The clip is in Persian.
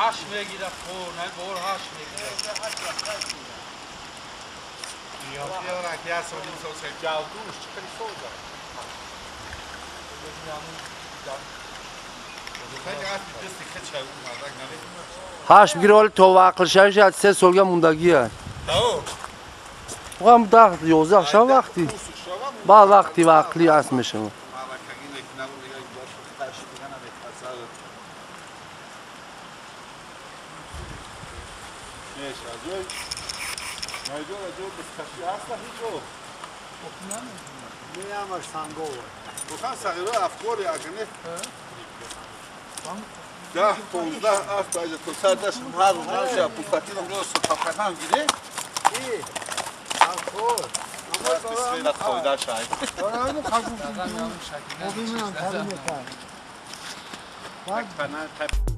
هاش میگیره خور نه گور هاش میگیره یا راکی هست و این سوسه جاودوش چکری سوزه هاش میگیره ولی تا وقت شش از 3 سالگی موندگیه واقعا وقت 11 شب وقتی با وقتی وقتی است میشه میامش سنگو بخوام صغیره افکاری اگه ده 15 است باید تو سر دست هر روز نشه پوستاکین رو صبح کنم گیره ای افکار بسم الله خویده شاید دارم خواهد میکنم مبینم تبینه کرد